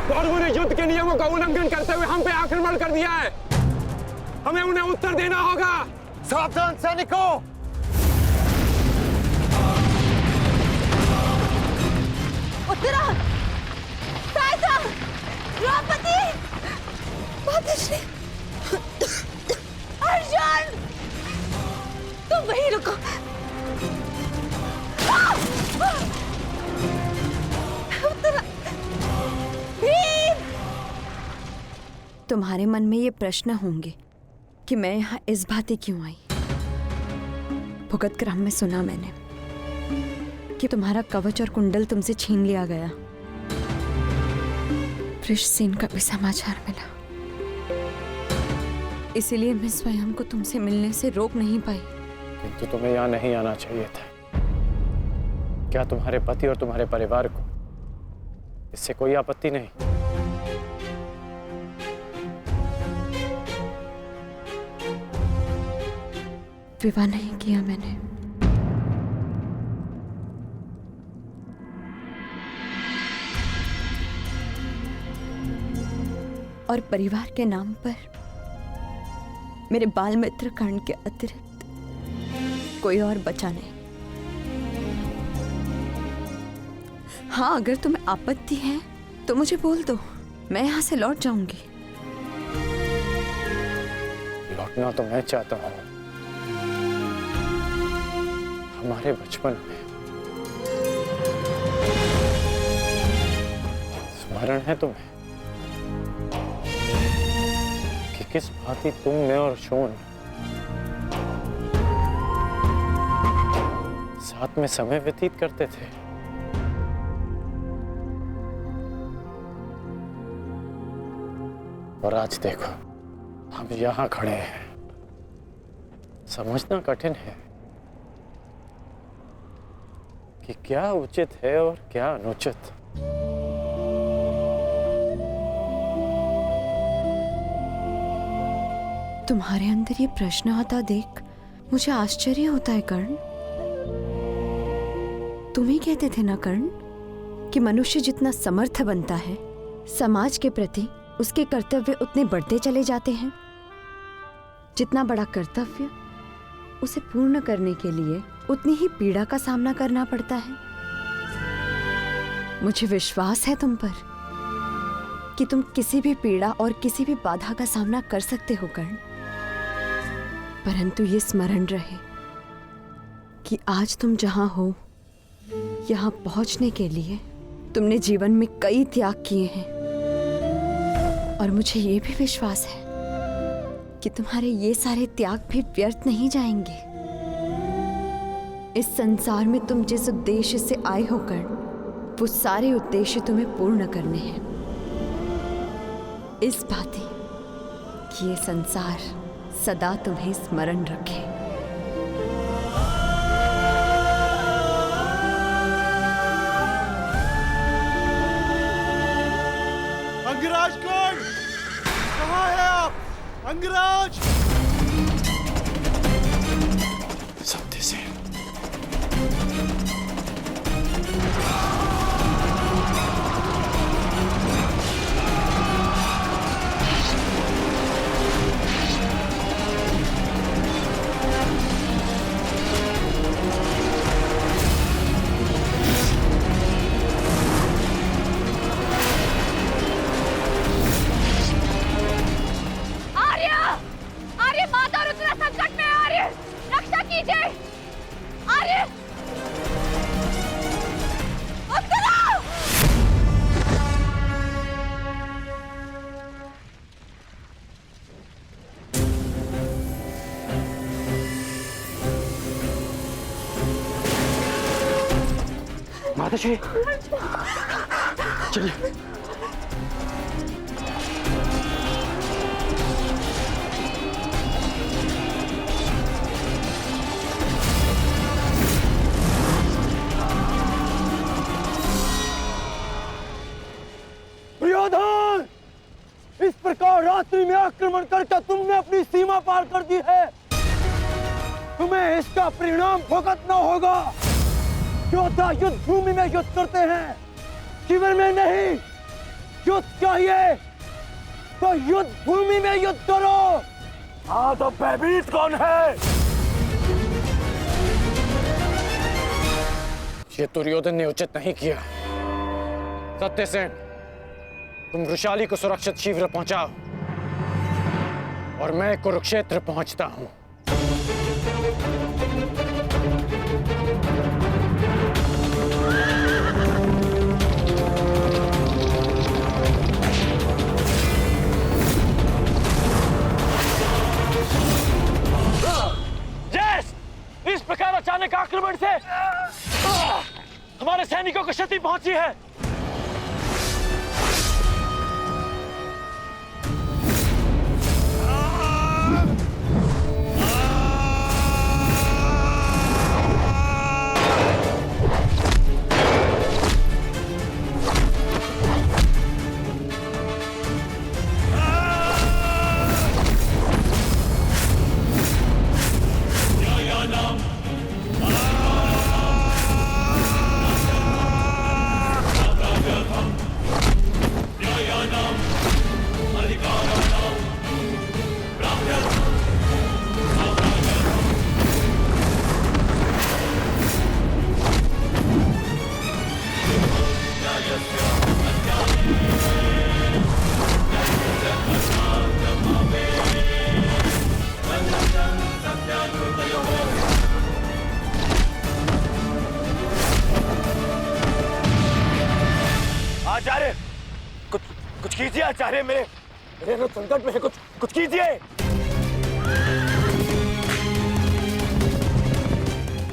कौरवों ने युद्ध के नियमों का उल्लंघन करते हुए हम पे आक्रमण कर दिया है। हमें उन्हें उत्तर देना होगा। सावधान सैनिकों! उत्तरा, सहायता, द्रौपदी, माताश्री, अर्जुन, तुम वहीं रुको। उत्तरा, भीम! तुम्हारे मन में ये प्रश्न होंगे कि मैं यहाँ इस भांति क्यों आई। भुगत क्रम में सुना मैंने कि तुम्हारा कवच और कुंडल तुमसे छीन लिया गया। वृषसेन का भी समाचार मिला, इसीलिए मैं स्वयं को तुमसे मिलने से रोक नहीं पाई। किंतु तुम्हें यहाँ नहीं आना चाहिए था। क्या तुम्हारे पति और तुम्हारे परिवार को इससे कोई आपत्ति नहीं? विवाह नहीं किया मैंने। और परिवार के नाम पर मेरे बाल मित्र कर्ण के अतिरिक्त कोई और बचा नहीं। हाँ, अगर तुम्हें आपत्ति है तो मुझे बोल दो, मैं यहां से लौट जाऊंगी। लौटना तो मैं चाहता हूं। हमारे बचपन में स्मरण है तुम्हें कि किस भांति तुम, मैं और शोन साथ में समय व्यतीत करते थे। और आज देखो, हम यहां खड़े हैं। समझना कठिन है कि क्या उचित है और क्या अनुचित। तुम्हारे अंदर ये प्रश्न आता देख मुझे आश्चर्य होता है कर्ण। तुम ही कहते थे ना कर्ण कि मनुष्य जितना समर्थ बनता है, समाज के प्रति उसके कर्तव्य उतने बढ़ते चले जाते हैं। जितना बड़ा कर्तव्य, उसे पूर्ण करने के लिए उतनी ही पीड़ा का सामना करना पड़ता है। मुझे विश्वास है तुम पर कि तुम किसी भी पीड़ा और किसी भी बाधा का सामना कर सकते हो कर्ण। परंतु ये स्मरण रहे कि आज तुम जहां हो, यहां पहुंचने के लिए तुमने जीवन में कई त्याग किए हैं। और मुझे ये भी विश्वास है कि तुम्हारे ये सारे त्याग भी व्यर्थ नहीं जाएंगे। इस संसार में तुम जिस उद्देश्य से आए हो कर्ण, वो सारे उद्देश्य तुम्हें पूर्ण करने हैं। इस भांति कि ये संसार सदा तुम्हें स्मरण रखे। अंगराज कौन? कहाँ है आप? अंगराज! सत्य से माताश्री, चलिए। दुर्योधन, इस प्रकार रात्रि में आक्रमण करके तुमने अपनी सीमा पार कर दी है। तुम्हें इसका परिणाम भुगतना होगा। योद्धा युद्ध भूमि में युद्ध करते हैं, शिविर में नहीं। युद्ध चाहिए तो युद्ध भूमि में युद्ध करो। हाँ तो भयभीत कौन है? ये दुर्योधन ने उचित नहीं किया। सत्यसेन, तुम वृषाली को सुरक्षित शीघ्र पहुंचाओ और मैं कुरुक्षेत्र पहुंचता हूं। इस प्रकार अचानक आक्रमण से हमारे सैनिकों को क्षति पहुंची है। आचार्य, कुछ कीजिए आचार्य, मेरे रथ संकट में है, कुछ कीजिए।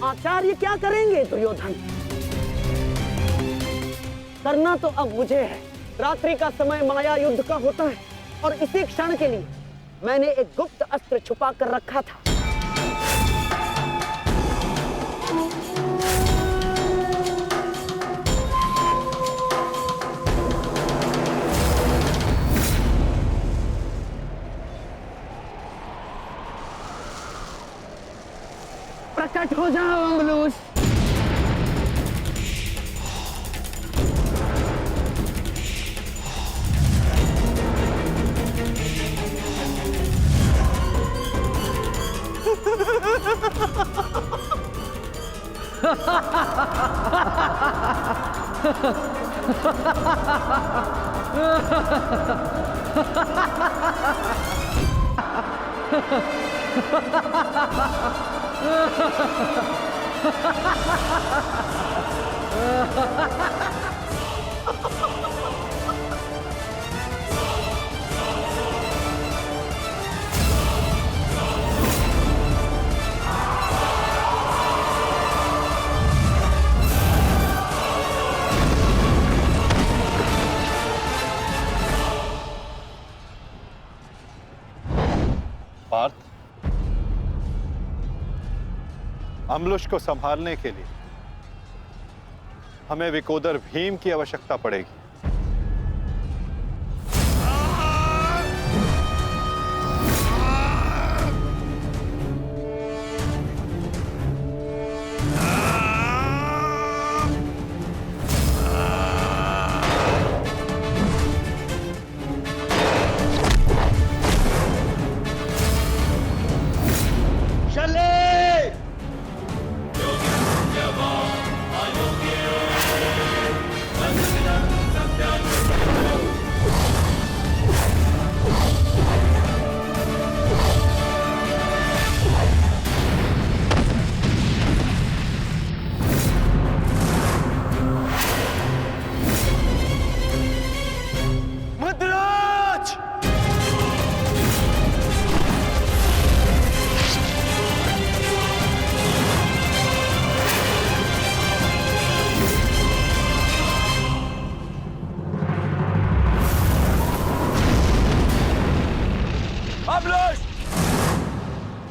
आचार्य क्या करेंगे दुर्योधन? करना तो अब मुझे है। रात्रि का समय माया युद्ध का होता है और इसी क्षण के लिए मैंने एक गुप्त अस्त्र छुपा कर रखा था। प्रकट हो जाओ अंगलूस। पार्थ, अम्लुष को संभालने के लिए हमें विकोदर भीम की आवश्यकता पड़ेगी।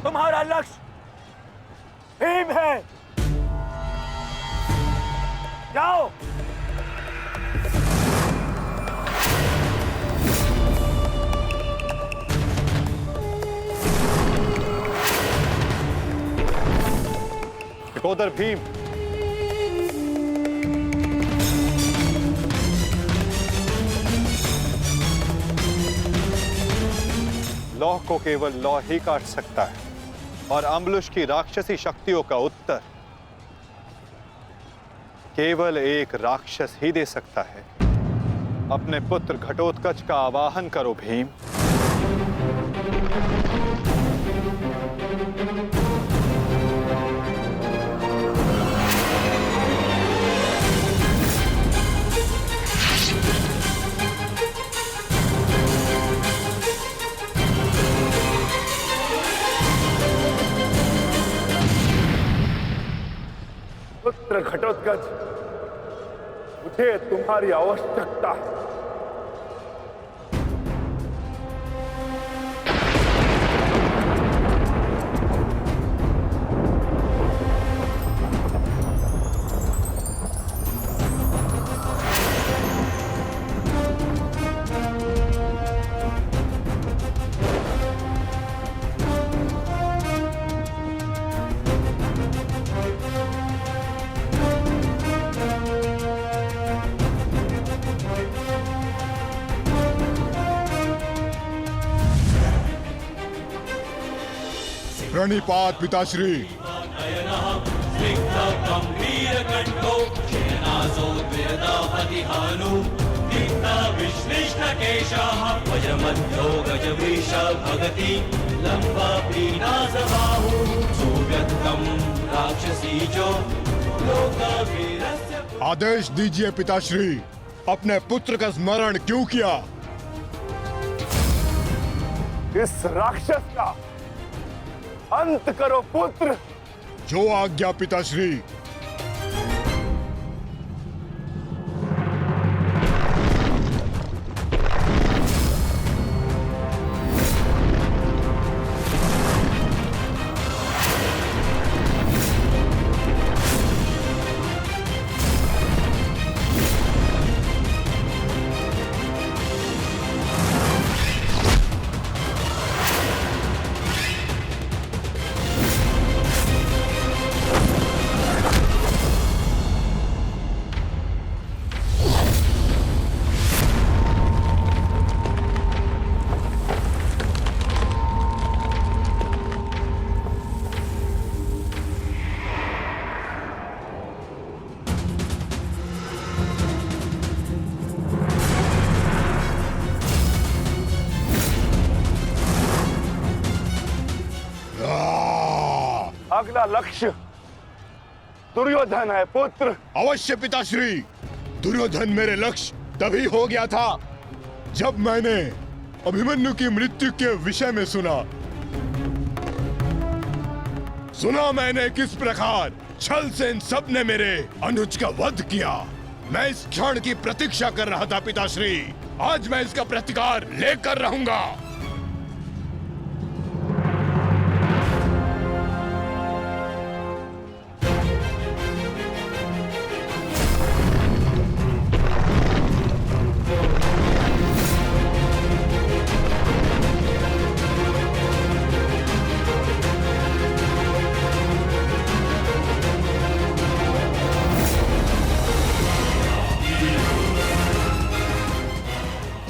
तुम्हारा लक्ष्य भीम है। जाओ। विकोदर भीम, लौह को केवल लौह ही काट सकता है और अम्बुलुश की राक्षसी शक्तियों का उत्तर केवल एक राक्षस ही दे सकता है। अपने पुत्र घटोत्कच का आवाहन करो भीम। पुत्र घटोत्कच, मुझे तुम्हारी आवश्यकता है। प्रणिपात पिताश्री। आदेश दीजिए पिताश्री, अपने पुत्र का स्मरण क्यों किया? इस राक्षस का अंत करो पुत्र। जो आज्ञा पिताश्री। अगला लक्ष्य दुर्योधन है पुत्र। अवश्य पिताश्री। दुर्योधन मेरे लक्ष्य तभी हो गया था जब मैंने अभिमन्यु की मृत्यु के विषय में सुना मैंने किस प्रकार छल से इन सब ने मेरे अनुज का वध किया। मैं इस क्षण की प्रतीक्षा कर रहा था पिताश्री। आज मैं इसका प्रतिकार लेकर रहूंगा।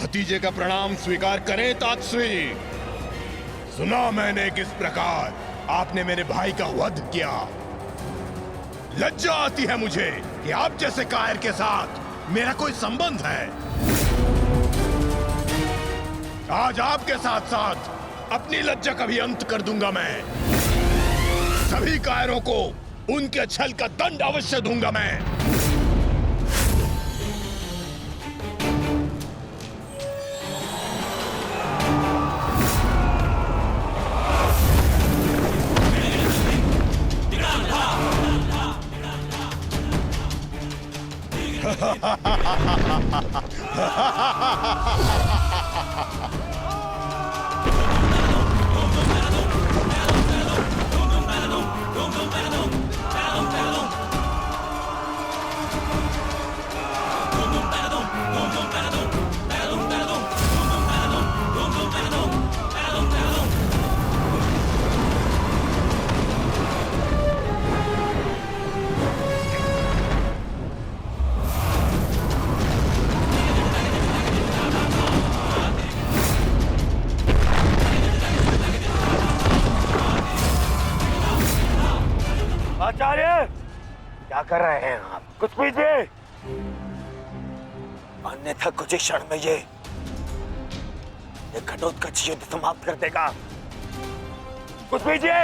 भतीजे का प्रणाम स्वीकार करें तातश्री। सुना मैंने किस प्रकार आपने मेरे भाई का वध किया। लज्जा आती है मुझे कि आप जैसे कायर के साथ मेरा कोई संबंध है। आज आपके साथ साथ अपनी लज्जा का भी अंत कर दूंगा मैं। सभी कायरों को उनके छल का दंड अवश्य दूंगा मैं। आचार्य, क्या कर रहे हैं आप? कुछ पीजिए, अन्यथा कुछ ही क्षण में ये घटोत्कच युद्ध समाप्त कर देगा। कुछ पीजिए।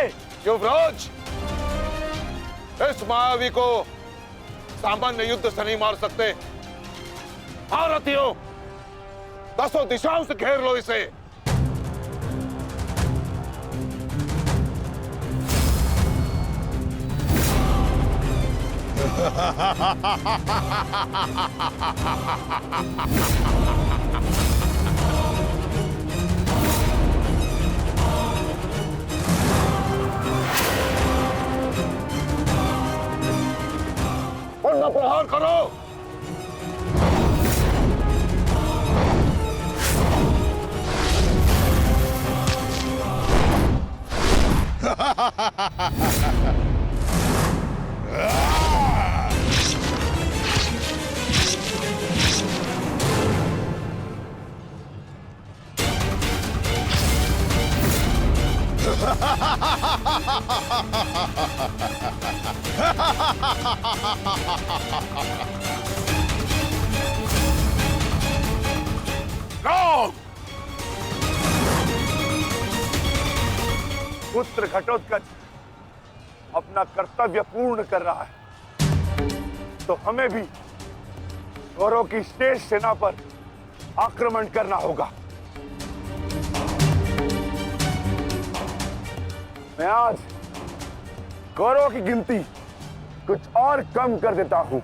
युवराज, इस मायावी को सामान्य युद्ध से नहीं मार सकते। भारतीयों, 10 दिशाओं से घेर लो इसे। उन प्रहार करो। पुत्र घटोत्कच अपना कर्तव्य पूर्ण कर रहा है, तो हमें भी कौरवों की शेष सेना पर आक्रमण करना होगा। मैं आज कौरवों की गिनती कुछ और कम कर देता हूं।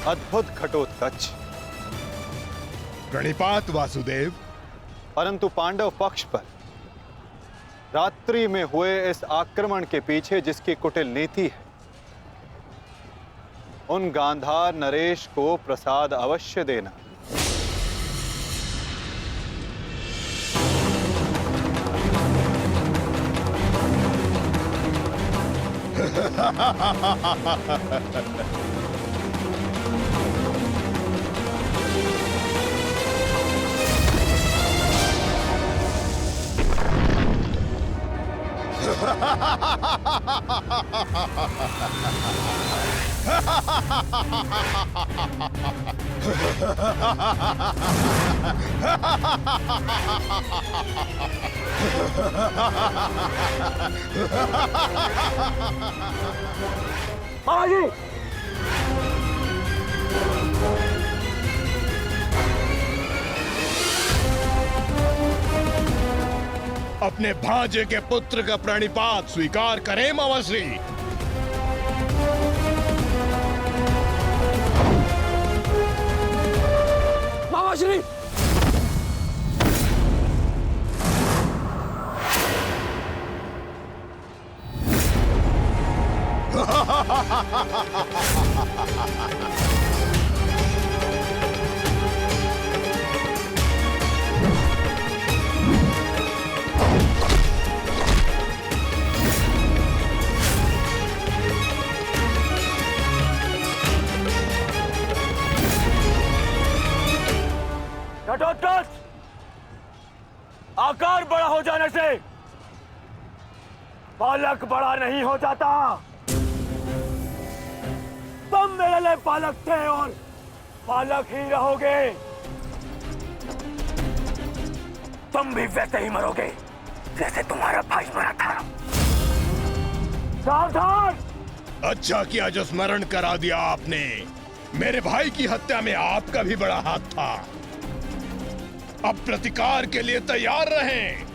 अद्भुत घटोत्कच, प्रणिपात वासुदेव। परंतु पांडव पक्ष पर रात्रि में हुए इस आक्रमण के पीछे जिसकी कुटिल नीति है, उन गांधार नरेश को प्रसाद अवश्य देना। महाराज, अपने भांजे के पुत्र का प्रणिपात स्वीकार करें मामाश्री। मामाश्री, घटोत्कच, आकार बड़ा हो जाने से बालक बड़ा नहीं हो जाता। तुम मेरे लिए बालक थे और बालक ही रहोगे। तुम भी वैसे ही मरोगे जैसे तुम्हारा भाई मरा था। सावधान! अच्छा किया जो स्मरण करा दिया आपने। मेरे भाई की हत्या में आपका भी बड़ा हाथ था। अब प्रतिकार के लिए तैयार रहें।